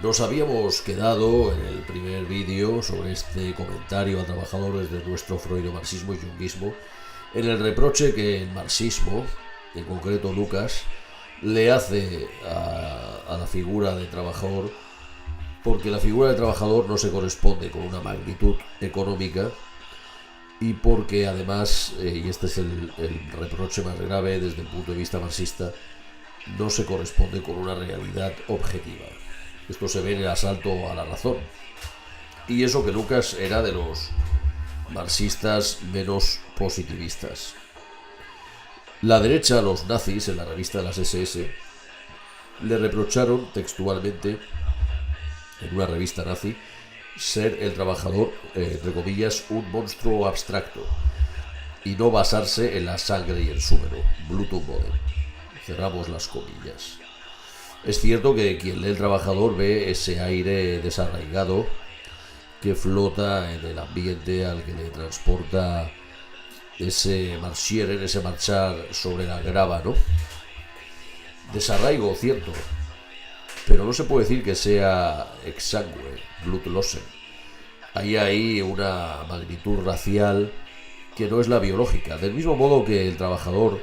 Nos habíamos quedado en el primer vídeo sobre este comentario a trabajadores de nuestro freudo-marxismo y junguismo en el reproche que el marxismo, en concreto Lucas, le hace a la figura de trabajador, porque la figura de trabajador no se corresponde con una magnitud económica y porque además, y este es el reproche más grave desde el punto de vista marxista, no se corresponde con una realidad objetiva. Esto se ve en el asalto a la razón. Y eso que Lucas era de los marxistas menos positivistas. La derecha, los nazis, en la revista de las SS, le reprocharon textualmente, en una revista nazi, ser el trabajador, entre comillas, un monstruo abstracto y no basarse en la sangre y el súmero, Blutenboden. Cerramos las comillas. Es cierto que quien lee El Trabajador ve ese aire desarraigado que flota en el ambiente al que le transporta ese marschieren, ese marchar sobre la grava, ¿no? Desarraigo, cierto, pero no se puede decir que sea exsangue, Blutlosen. Hay ahí una magnitud racial que no es la biológica. Del mismo modo que el trabajador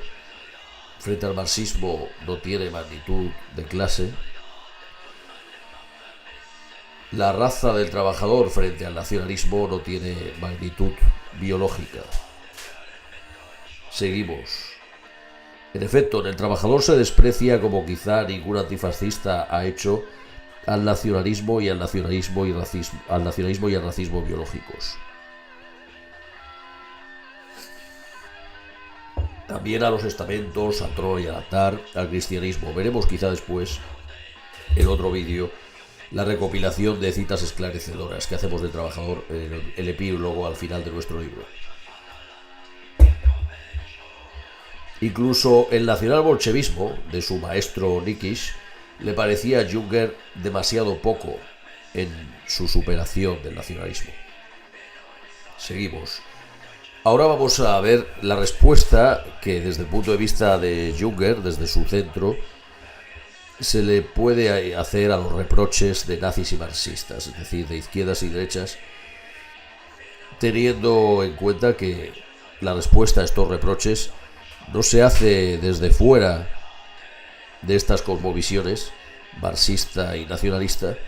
frente al marxismo no tiene magnitud de clase, la raza del trabajador frente al nacionalismo no tiene magnitud biológica. Seguimos. En efecto, en El Trabajador se desprecia, como quizá ningún antifascista ha hecho, al nacionalismo y al nacionalismo y al racismo biológicos. También a los estamentos, al trono y al altar, al cristianismo. Veremos quizá después, en otro vídeo, la recopilación de citas esclarecedoras que hacemos del Trabajador en el epílogo al final de nuestro libro. Incluso el nacionalbolchevismo de su maestro Nikisch le parecía a Junger demasiado poco en su superación del nacionalismo. Seguimos. Ahora vamos a ver la respuesta que desde el punto de vista de Junger, desde su centro, se le puede hacer a los reproches de nazis y marxistas, es decir, de izquierdas y derechas, teniendo en cuenta que la respuesta a estos reproches no se hace desde fuera de estas cosmovisiones marxista y nacionalista,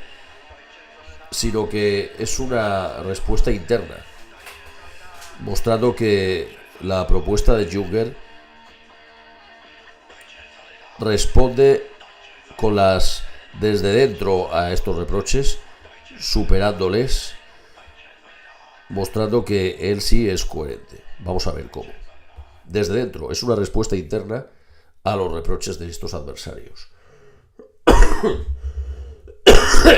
sino que es una respuesta interna, mostrando que la propuesta de Junger responde con las desde dentro a estos reproches, superándoles, mostrando que él sí es coherente. Vamos a ver cómo. Desde dentro, es una respuesta interna a los reproches de estos adversarios.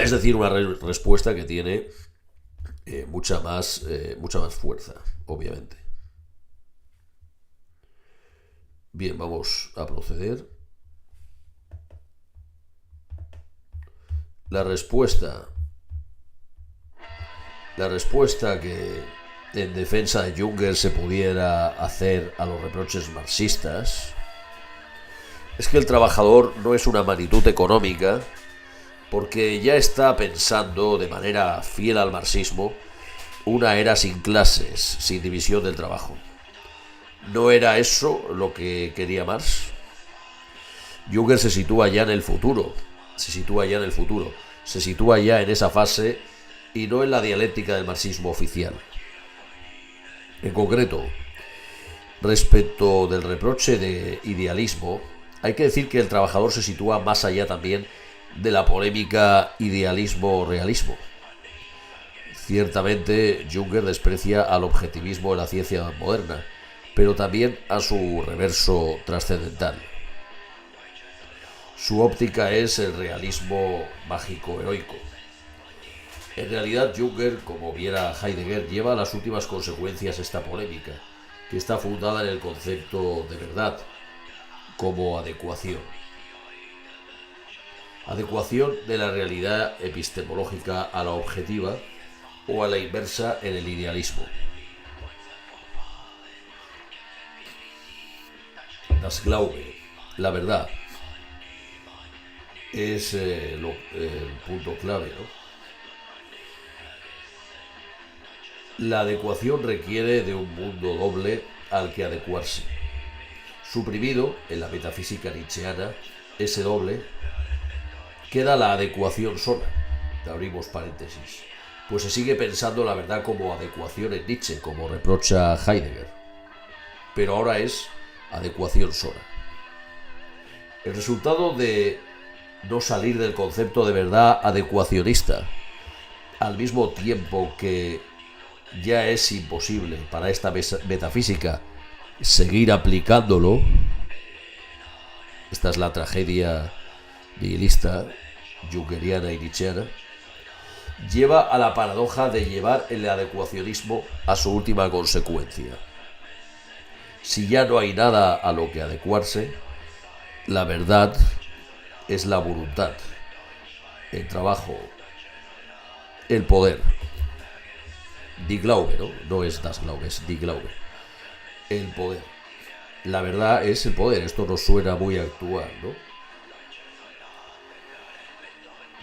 Es decir, una respuesta que tiene mucha más fuerza, obviamente. Bien, vamos a proceder. La respuesta que en defensa de Junger se pudiera hacer a los reproches marxistas es que el trabajador no es una magnitud económica, porque ya está pensando de manera fiel al marxismo una era sin clases, sin división del trabajo. ¿No era eso lo que quería Marx? Junger se sitúa ya en el futuro, se sitúa ya en esa fase y no en la dialéctica del marxismo oficial. En concreto, respecto del reproche de idealismo, hay que decir que el trabajador se sitúa más allá también de la polémica idealismo-realismo. Ciertamente, Junger desprecia al objetivismo de la ciencia moderna, pero también a su reverso trascendental. Su óptica es el realismo mágico-heroico. En realidad, Junger, como viera Heidegger, lleva a las últimas consecuencias esta polémica, que está fundada en el concepto de verdad, como adecuación. Adecuación de la realidad epistemológica a la objetiva o a la inversa en el idealismo. Das Glaube, la verdad. es el punto clave, ¿no? La adecuación requiere de un mundo doble al que adecuarse. Suprimido en la metafísica nietzscheana ese doble, queda la adecuación sola. Abrimos paréntesis. Pues se sigue pensando la verdad como adecuación en Nietzsche, como reprocha Heidegger. Pero ahora es adecuación sola. El resultado de no salir del concepto de verdad adecuacionista, al mismo tiempo que ya es imposible para esta metafísica seguir aplicándolo, esta es la tragedia nihilista, jungeriana y nietzscheana, lleva a la paradoja de llevar el adecuacionismo a su última consecuencia. Si ya no hay nada a lo que adecuarse, la verdad es la voluntad, el trabajo, el poder. Die Glaube, ¿no? No es das Glaube, es Die Glaube. El poder. La verdad es el poder. Esto nos suena muy actual, ¿no?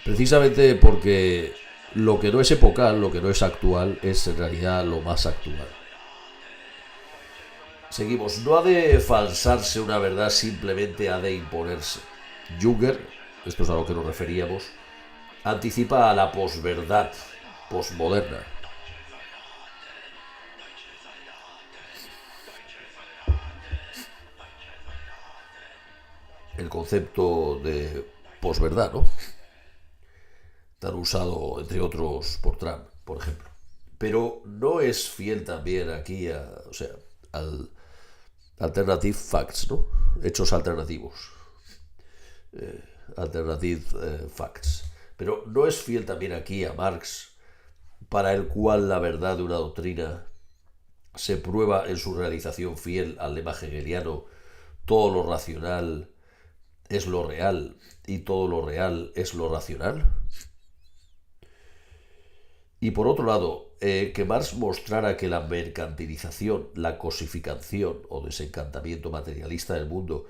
Precisamente porque lo que no es epocal, lo que no es actual, es en realidad lo más actual. Seguimos. No ha de falsarse una verdad, simplemente ha de imponerse. Junger, esto es a lo que nos referíamos, anticipa a la posverdad, posmoderna. El concepto de posverdad, ¿no? Tan usado, entre otros, por Trump, por ejemplo. Pero no es fiel también aquí al alternative facts, ¿no? Hechos alternativos. Alternative facts. Pero no es fiel también aquí a Marx, para el cual la verdad de una doctrina se prueba en su realización fiel al lema hegeliano: todo lo racional es lo real y todo lo real es lo racional. Y por otro lado, que Marx mostrara que la mercantilización, la cosificación o desencantamiento materialista del mundo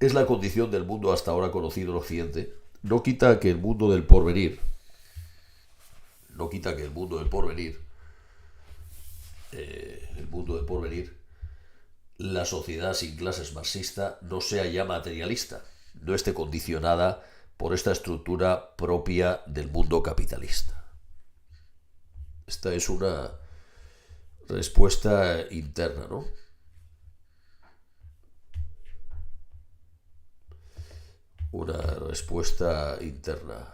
es la condición del mundo hasta ahora conocido en Occidente, no quita que el mundo del porvenir, la sociedad sin clases marxista no sea ya materialista, no esté condicionada por esta estructura propia del mundo capitalista. Esta es una respuesta interna, ¿no? Una respuesta interna.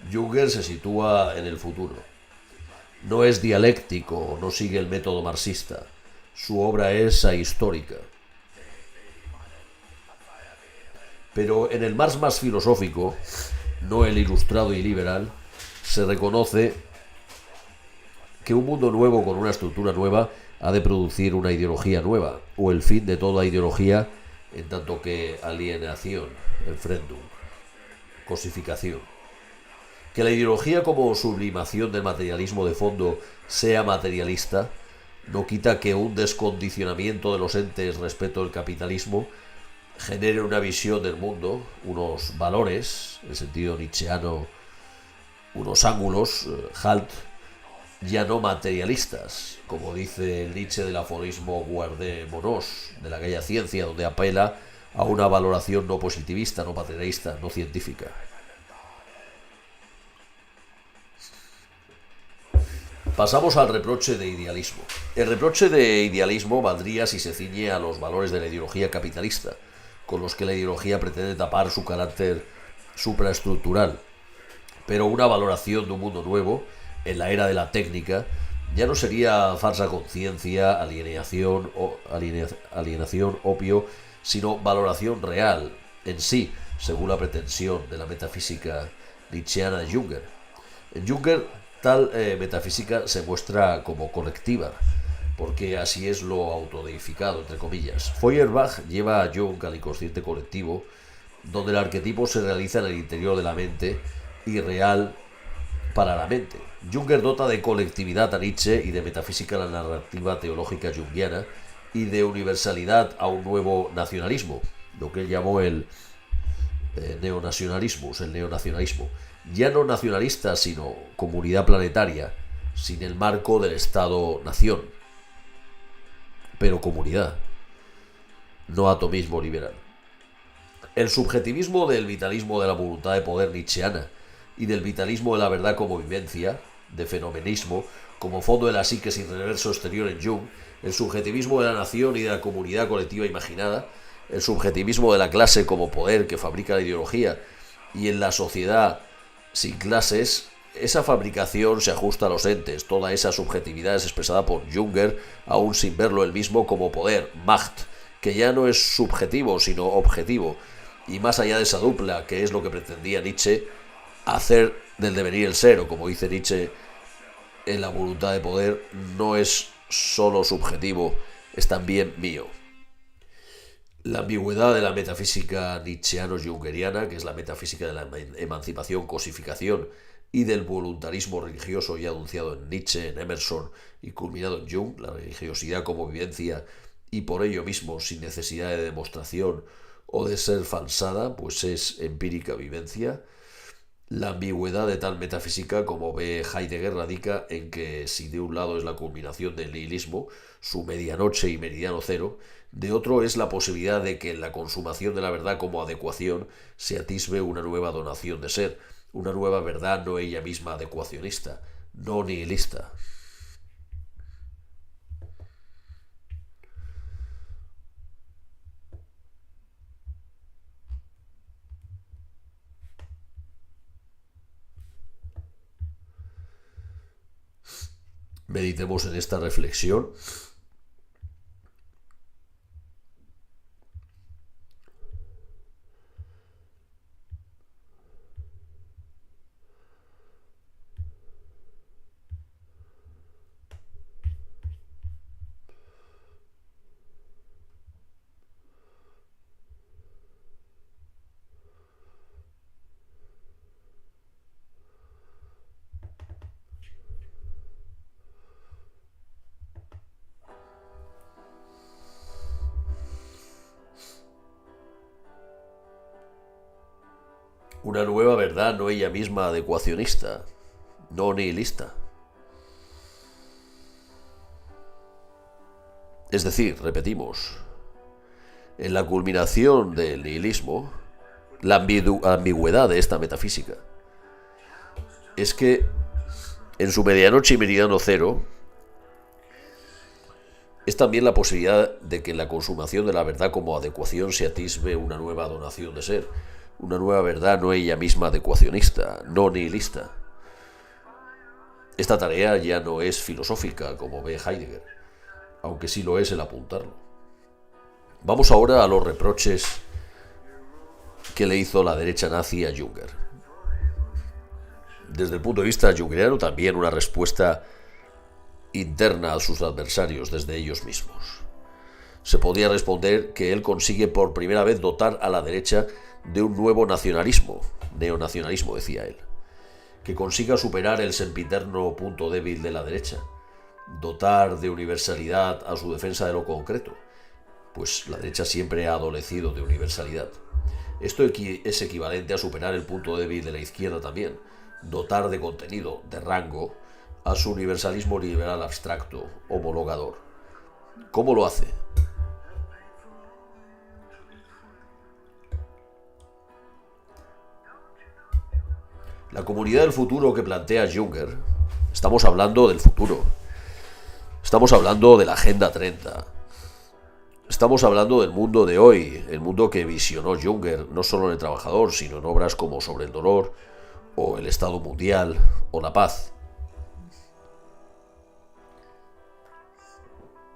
Junger se sitúa en el futuro. No es dialéctico, no sigue el método marxista. Su obra es ahistórica. Pero en el Marx más filosófico, no el ilustrado y liberal, se reconoce que un mundo nuevo con una estructura nueva ha de producir una ideología nueva, o el fin de toda ideología, en tanto que alienación, enfrentum, cosificación. Que la ideología como sublimación del materialismo de fondo sea materialista no quita que un descondicionamiento de los entes respecto al capitalismo genere una visión del mundo, unos valores, en sentido nietzscheano, unos ángulos, halt, ya no materialistas, como dice el Nietzsche del aforismo Guardé-Monod, de la aquella ciencia, donde apela a una valoración no positivista, no materialista, no científica. Pasamos al reproche de idealismo. El reproche de idealismo valdría si se ciñe a los valores de la ideología capitalista, con los que la ideología pretende tapar su carácter supraestructural. Pero una valoración de un mundo nuevo, en la era de la técnica, ya no sería falsa conciencia, alienación, opio, sino valoración real, en sí, según la pretensión de la metafísica nietzscheana de Junger. En Junger Tal metafísica se muestra como colectiva, porque así es lo autodeificado, entre comillas. Feuerbach lleva a Jung al inconsciente colectivo, donde el arquetipo se realiza en el interior de la mente y real para la mente. Junger dota de colectividad a Nietzsche y de metafísica la narrativa teológica junguiana y de universalidad a un nuevo nacionalismo, lo que él llamó el neonacionalismo, ya no nacionalista, sino comunidad planetaria, sin el marco del Estado-nación, pero comunidad, no atomismo liberal. El subjetivismo del vitalismo de la voluntad de poder nietzscheana y del vitalismo de la verdad como vivencia, de fenomenismo, como fondo de la psique sin reverso exterior en Jung, el subjetivismo de la nación y de la comunidad colectiva imaginada, el subjetivismo de la clase como poder que fabrica la ideología y en la sociedad sin clases, esa fabricación se ajusta a los entes, toda esa subjetividad es expresada por Junger, aún sin verlo él mismo como poder, Macht, que ya no es subjetivo sino objetivo, y más allá de esa dupla, que es lo que pretendía Nietzsche, hacer del devenir el ser, o como dice Nietzsche en La voluntad de poder, no es solo subjetivo, es también mío. La ambigüedad de la metafísica nietzscheano-jungeriana, que es la metafísica de la emancipación, cosificación y del voluntarismo religioso ya anunciado en Nietzsche, en Emerson y culminado en Jung, la religiosidad como vivencia y por ello mismo sin necesidad de demostración o de ser falsada, pues es empírica vivencia. La ambigüedad de tal metafísica, como ve Heidegger, radica en que si de un lado es la culminación del nihilismo, su medianoche y meridiano cero, de otro es la posibilidad de que en la consumación de la verdad como adecuación se atisbe una nueva donación de ser, una nueva verdad no ella misma adecuacionista, no nihilista. Meditemos en esta reflexión. Una nueva verdad no ella misma adecuacionista, no nihilista. Es decir, repetimos, en la culminación del nihilismo, la ambigüedad de esta metafísica es que en su medianoche y meridiano cero es también la posibilidad de que en la consumación de la verdad como adecuación se atisbe una nueva donación de ser, una nueva verdad no ella misma adecuacionista, no nihilista. Esta tarea ya no es filosófica, como ve Heidegger, aunque sí lo es el apuntarlo. Vamos ahora a los reproches que le hizo la derecha nazi a Junger. Desde el punto de vista jungeriano, también una respuesta interna a sus adversarios desde ellos mismos. Se podría responder que él consigue por primera vez dotar a la derecha de un nuevo nacionalismo, neonacionalismo decía él, que consiga superar el sempiterno punto débil de la derecha, dotar de universalidad a su defensa de lo concreto, pues la derecha siempre ha adolecido de universalidad. Esto es equivalente a superar el punto débil de la izquierda también, dotar de contenido, de rango, a su universalismo liberal abstracto, homologador. ¿Cómo lo hace? La comunidad del futuro que plantea Junger, estamos hablando del futuro, estamos hablando de la Agenda 30, estamos hablando del mundo de hoy, el mundo que visionó Junger, no solo en El Trabajador, sino en obras como Sobre el dolor, o El Estado Mundial, o La Paz,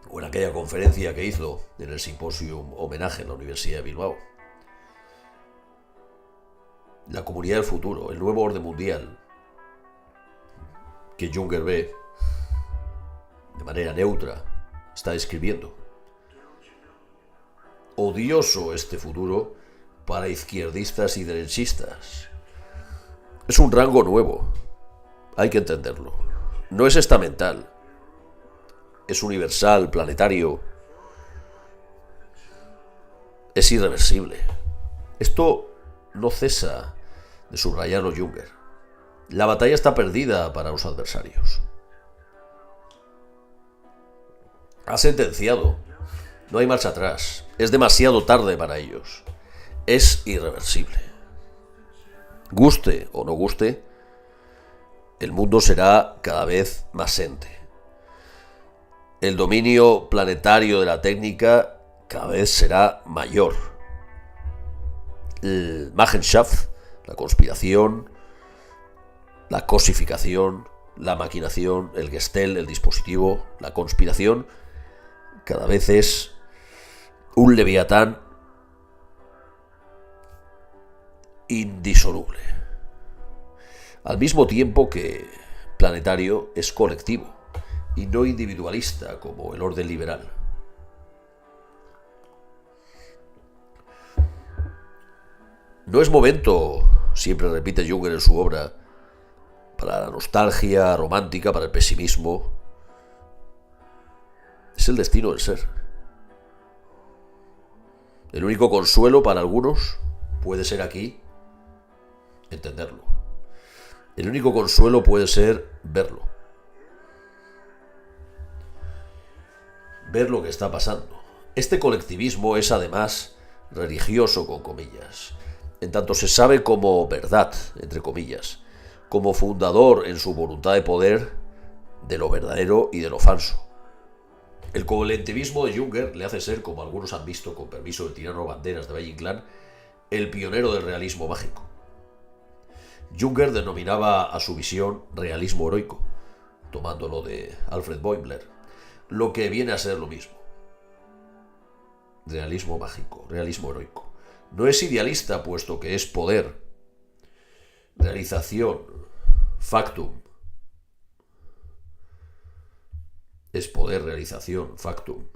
o en aquella conferencia que hizo en el Simposium Homenaje en la Universidad de Bilbao. La comunidad del futuro, el nuevo orden mundial, que Junger ve de manera neutra, está describiendo. Odioso este futuro para izquierdistas y derechistas. Es un rango nuevo, hay que entenderlo. No es estamental, es universal, planetario, es irreversible. Esto no cesa de subrayarlo Junger. La batalla está perdida para los adversarios. Ha sentenciado. No hay marcha atrás. Es demasiado tarde para ellos. Es irreversible. Guste o no guste, el mundo será cada vez más ente. El dominio planetario de la técnica cada vez será mayor. El Machenschafт, la conspiración, la cosificación, la maquinación, el Gestel, el dispositivo, la conspiración, cada vez es un leviatán indisoluble. Al mismo tiempo que planetario es colectivo y no individualista como el orden liberal. No es momento, siempre repite Junger en su obra, para la nostalgia romántica, para el pesimismo. Es el destino del ser. El único consuelo para algunos puede ser aquí entenderlo. El único consuelo puede ser verlo. Ver lo que está pasando. Este colectivismo es además religioso, con comillas, en tanto se sabe como verdad, entre comillas, como fundador en su voluntad de poder de lo verdadero y de lo falso. El colectivismo de Junger le hace ser, como algunos han visto con permiso del tirano Banderas de Valle Inclán, el pionero del realismo mágico. Junger denominaba a su visión realismo heroico, tomándolo de Alfred Boimler, lo que viene a ser lo mismo. Realismo mágico, realismo heroico. No es idealista, puesto que es poder, realización, factum. Es poder, realización, factum.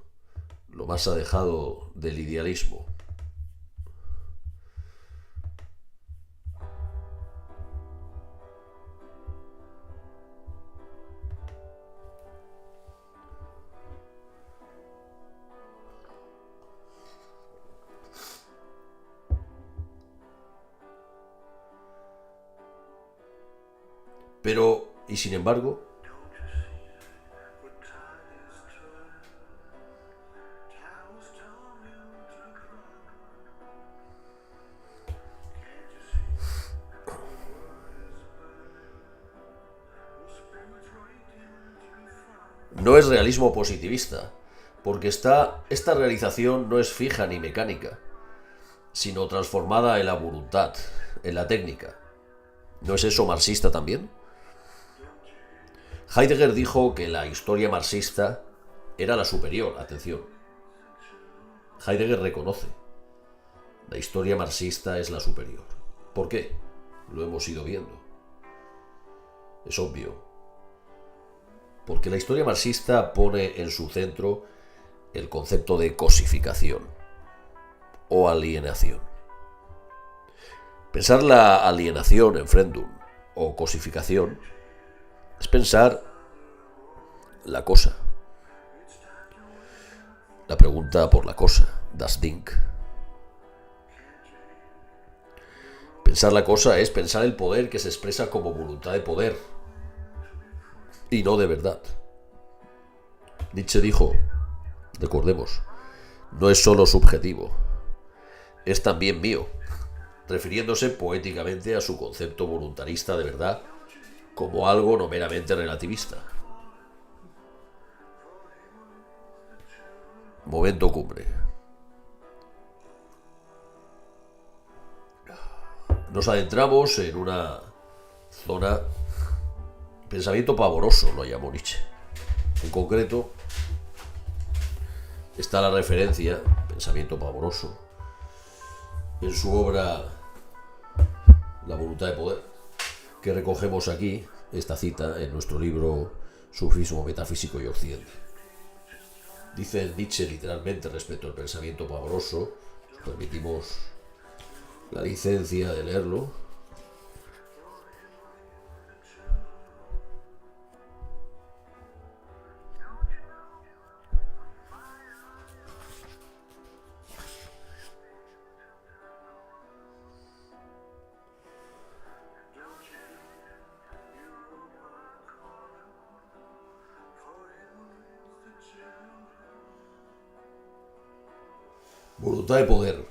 Lo más alejado del idealismo. Pero, y sin embargo, no es realismo positivista, porque esta realización no es fija ni mecánica, sino transformada en la voluntad, en la técnica. ¿No es eso marxista también? Heidegger dijo que la historia marxista era la superior, atención. Heidegger reconoce, la historia marxista es la superior. ¿Por qué? Lo hemos ido viendo. Es obvio. Porque la historia marxista pone en su centro el concepto de cosificación o alienación. Pensar la alienación en Fremdung o cosificación es pensar la cosa. La pregunta por la cosa, das Ding. Pensar la cosa es pensar el poder que se expresa como voluntad de poder y no de verdad. Nietzsche dijo, recordemos, no es solo subjetivo, es también mío, refiriéndose poéticamente a su concepto voluntarista de verdad como algo no meramente relativista. Momento cumbre. Nos adentramos en una zona, pensamiento pavoroso, lo llamó Nietzsche. En concreto, está la referencia, pensamiento pavoroso, en su obra La voluntad de poder, que recogemos aquí esta cita en nuestro libro Sufismo Metafísico y Occidente. Dice Nietzsche literalmente respecto al pensamiento pavoroso, nos permitimos la licencia de leerlo. Voluntad de poder.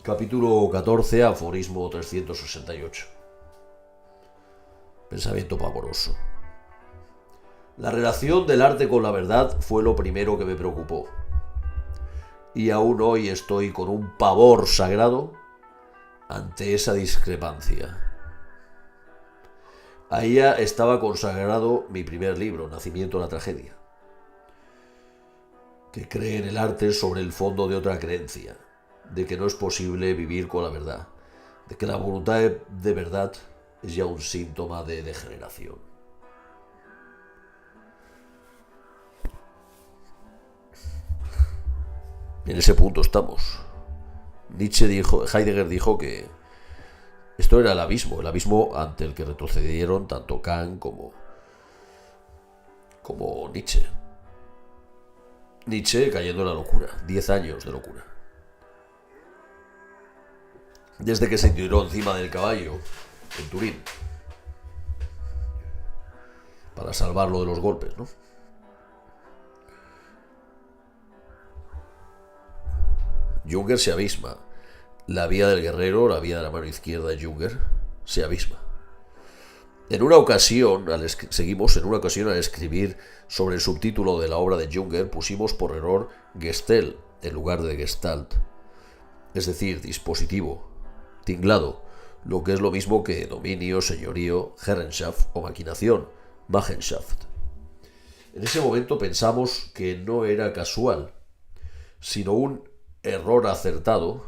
Capítulo 14, aforismo 368. Pensamiento pavoroso. La relación del arte con la verdad fue lo primero que me preocupó. Y aún hoy estoy con un pavor sagrado ante esa discrepancia. A ella estaba consagrado mi primer libro, Nacimiento de la Tragedia, que cree en el arte sobre el fondo de otra creencia, de que no es posible vivir con la verdad, de que la voluntad de verdad es ya un síntoma de degeneración. En ese punto estamos. Heidegger dijo que esto era el abismo ante el que retrocedieron tanto Kant como Nietzsche. Nietzsche cayendo en la locura, 10 años de locura. Desde que se tiró encima del caballo en Turín para salvarlo de los golpes, ¿no? Junger se abisma. La vía del guerrero, la vía de la mano izquierda de Junger, se abisma. Seguimos en una ocasión al escribir sobre el subtítulo de la obra de Junger, pusimos por error Gestel en lugar de Gestalt, es decir, dispositivo, tinglado, lo que es lo mismo que dominio, señorío, Herrenschaft o maquinación, Machenschaft. En ese momento pensamos que no era casual, sino un error acertado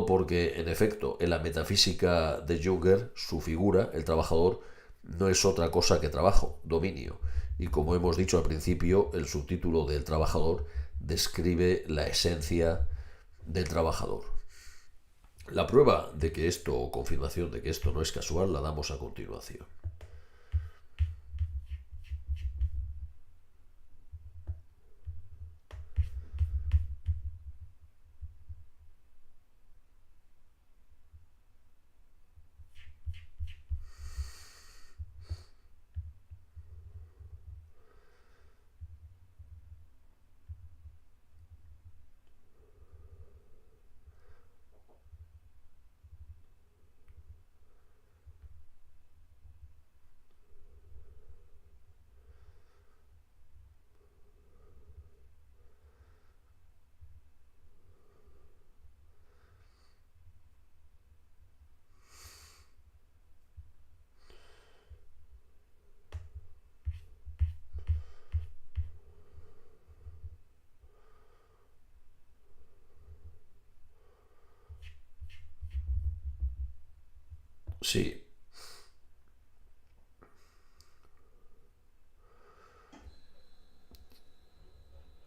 porque, en efecto, en la metafísica de Junger, su figura, el trabajador, no es otra cosa que trabajo, dominio. Y como hemos dicho al principio, el subtítulo del trabajador describe la esencia del trabajador. La prueba de que esto, o confirmación de que esto no es casual, la damos a continuación. Sí.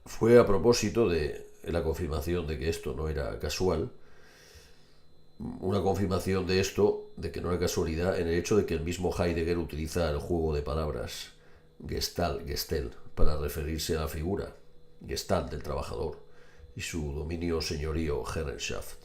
Fue a propósito de la confirmación de que esto no era casual, una confirmación de esto, de que no era casualidad, en el hecho de que el mismo Heidegger utiliza el juego de palabras Gestel, para referirse a la figura, Gestalt del trabajador, y su dominio señorío Herrenschaft.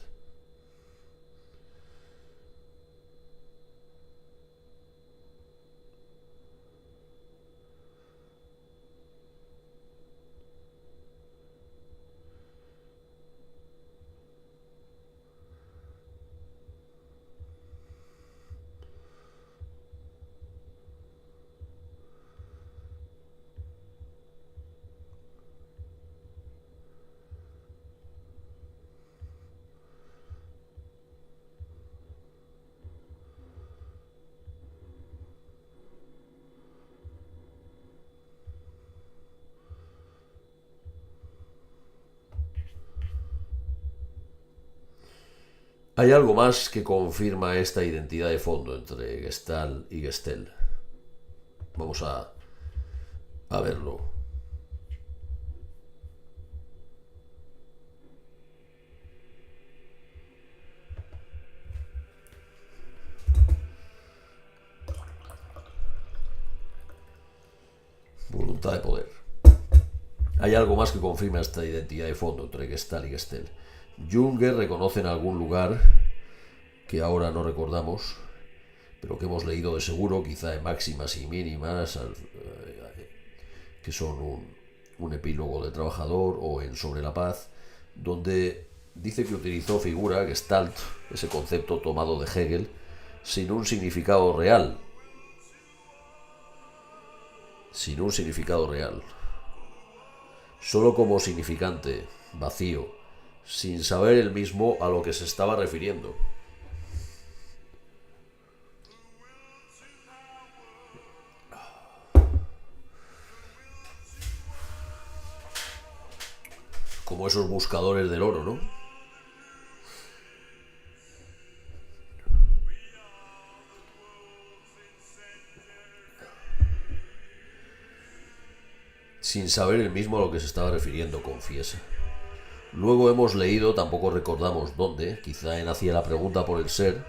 Hay algo más que confirma esta identidad de fondo entre Gestalt y Gestel. Vamos a verlo. Voluntad de poder. Hay algo más que confirma esta identidad de fondo entre Gestalt y Gestel. Junger reconoce en algún lugar, que ahora no recordamos, pero que hemos leído de seguro, quizá en Máximas y Mínimas, que son un epílogo del trabajador, o en Sobre la paz, donde dice que utilizó figura, Gestalt, ese concepto tomado de Hegel, sin un significado real. Sin un significado real. Solo como significante, vacío, sin saber él mismo a lo que se estaba refiriendo. Como esos buscadores del oro, ¿no? Sin saber él mismo a lo que se estaba refiriendo, confiesa. Luego hemos leído, tampoco recordamos dónde, quizá en Hacía la pregunta por el ser,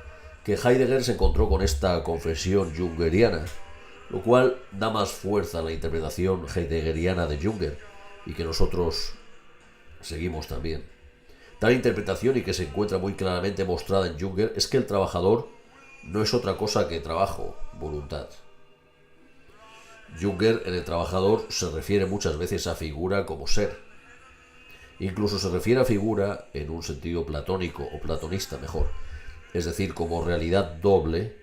que Heidegger se encontró con esta confesión jungeriana, lo cual da más fuerza a la interpretación heideggeriana de Junger, y que nosotros seguimos también. Tal interpretación, y que se encuentra muy claramente mostrada en Junger, es que el trabajador no es otra cosa que trabajo, voluntad. Junger en el trabajador se refiere muchas veces a figura como ser. Incluso se refiere a figura en un sentido platónico o platonista mejor, es decir, como realidad doble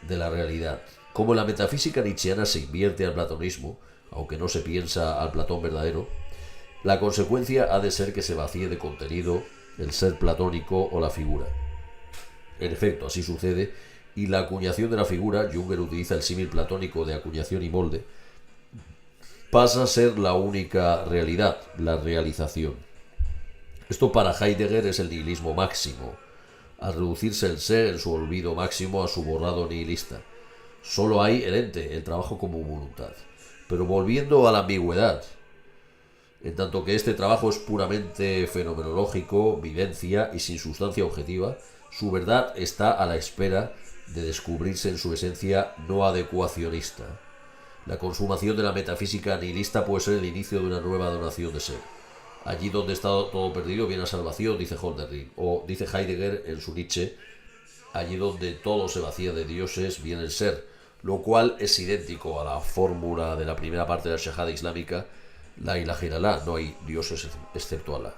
de la realidad. Como la metafísica nietzscheana se invierte al platonismo, aunque no se piensa al Platón verdadero, la consecuencia ha de ser que se vacíe de contenido el ser platónico o la figura. En efecto, así sucede, y la acuñación de la figura, Junger utiliza el símil platónico de acuñación y molde, pasa a ser la única realidad, la realización. Esto para Heidegger es el nihilismo máximo, al reducirse el ser en su olvido máximo a su borrado nihilista. Solo hay el ente, el trabajo como voluntad. Pero volviendo a la ambigüedad, en tanto que este trabajo es puramente fenomenológico, vivencia y sin sustancia objetiva, su verdad está a la espera de descubrirse en su esencia no adecuacionista. La consumación de la metafísica nihilista puede ser el inicio de una nueva donación de ser. Allí donde está todo perdido viene la salvación, dice Hölderlin, o dice Heidegger en su Nietzsche, allí donde todo se vacía de dioses viene el ser, lo cual es idéntico a la fórmula de la primera parte de la Shahada islámica, la ilaha illallah, no hay dioses excepto Allah.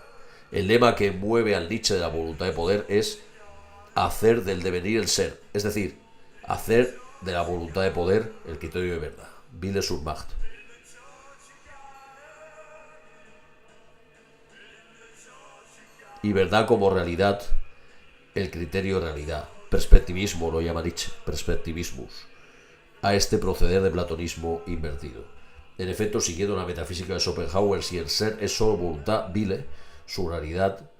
El lema que mueve al Nietzsche de la voluntad de poder es hacer del devenir el ser, es decir, hacer de la voluntad de poder el criterio de verdad. Wille zur Macht. Y verdad como realidad, el criterio de realidad. Perspectivismo lo llama Nietzsche, perspectivismus, a este proceder de platonismo invertido. En efecto, siguiendo la metafísica de Schopenhauer, si el ser es solo voluntad, Wille, su realidad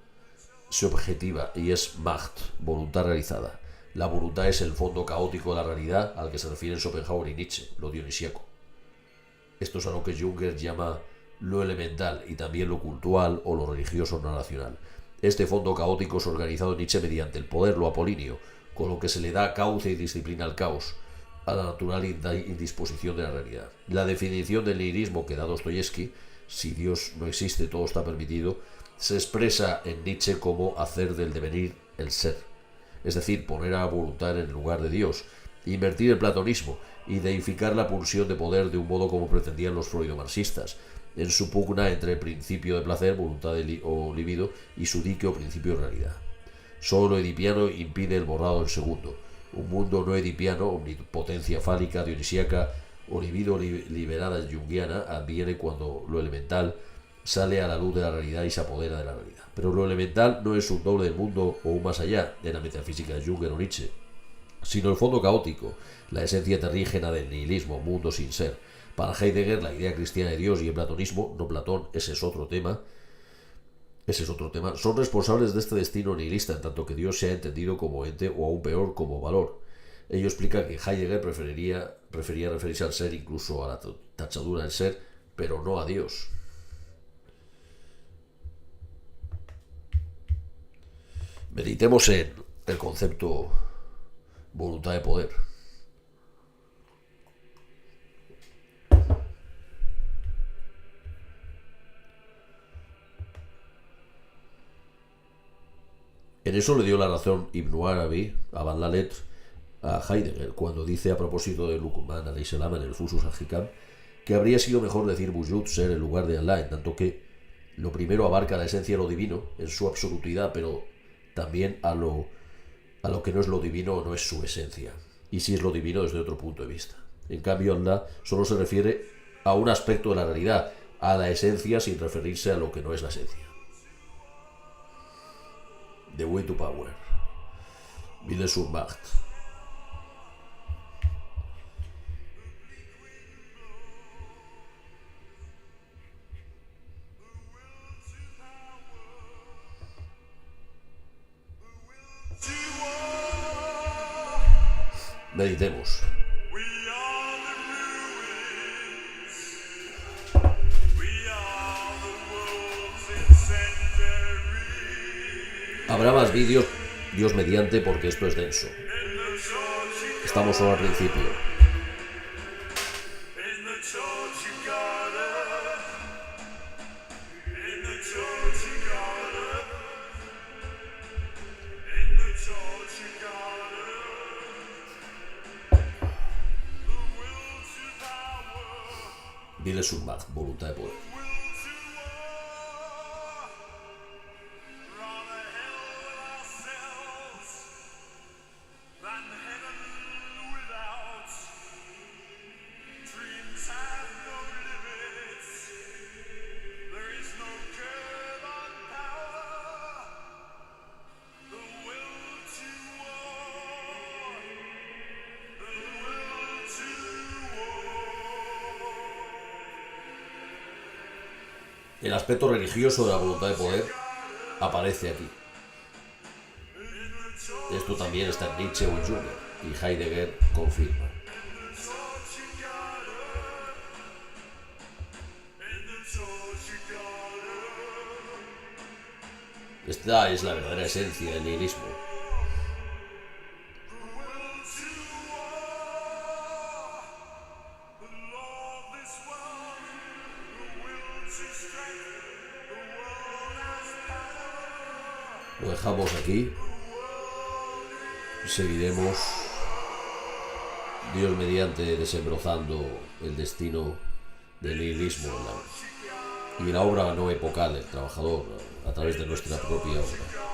se objetiva y es Macht, voluntad realizada. La voluntad es el fondo caótico de la realidad al que se refieren Schopenhauer y Nietzsche, lo dionisíaco. Esto es a lo que Junger llama lo elemental y también lo cultural o lo religioso no racional. Este fondo caótico es organizado en Nietzsche mediante el poder, lo apolíneo, con lo que se le da cauce y disciplina al caos, a la natural indisposición de la realidad. La definición del nihilismo que da Dostoyevsky, si Dios no existe, todo está permitido, se expresa en Nietzsche como hacer del devenir el ser, es decir, poner a la voluntad en el lugar de Dios, invertir el platonismo y deificar la pulsión de poder de un modo como pretendían los freudo-marxistas, en su pugna entre el principio de placer, voluntad o libido, y su dique o principio de realidad. Solo lo edipiano impide el borrado del segundo. Un mundo no edipiano, omnipotencia fálica, dionisíaca o libido liberada junguiana, adviene cuando lo elemental sale a la luz de la realidad y se apodera de la realidad. Pero lo elemental no es un doble del mundo o un más allá de la metafísica de Junger o Nietzsche, sino el fondo caótico, la esencia terrígena del nihilismo, mundo sin ser. Para Heidegger, la idea cristiana de Dios y el platonismo, no Platón, ese es otro tema, ese es otro tema, son responsables de este destino nihilista, en tanto que Dios se ha entendido como ente o aún peor como valor. Ello explica que Heidegger prefería referirse al ser, incluso a la tachadura del ser, pero no a Dios. Meditemos en el concepto voluntad de poder. En eso le dio la razón Ibn Arabi, Abd Lalet, a Heidegger, cuando dice a propósito de Luqman alayhi salam en el Fusus al-Hikam, que habría sido mejor decir Wujud, ser, en lugar de Allah, en tanto que lo primero abarca la esencia de lo divino en su absolutidad, pero también a lo que no es lo divino o no es su esencia, y sí es lo divino desde otro punto de vista. En cambio, Allah solo se refiere a un aspecto de la realidad, a la esencia, sin referirse a lo que no es la esencia. The Way to Power. Wille zur Macht. Meditemos. Habrá más vídeos, Dios mediante, porque esto es denso. Estamos solo al principio. Wille zur Macht, voluntad de poder. El aspecto religioso de la voluntad de poder aparece aquí. Esto también está en Nietzsche o en Jung, y Heidegger confirma. Esta es la verdadera esencia del nihilismo. Lo dejamos aquí. Seguiremos, Dios mediante, desembrozando el destino del nihilismo y la obra no epocal del trabajador a través de nuestra propia obra.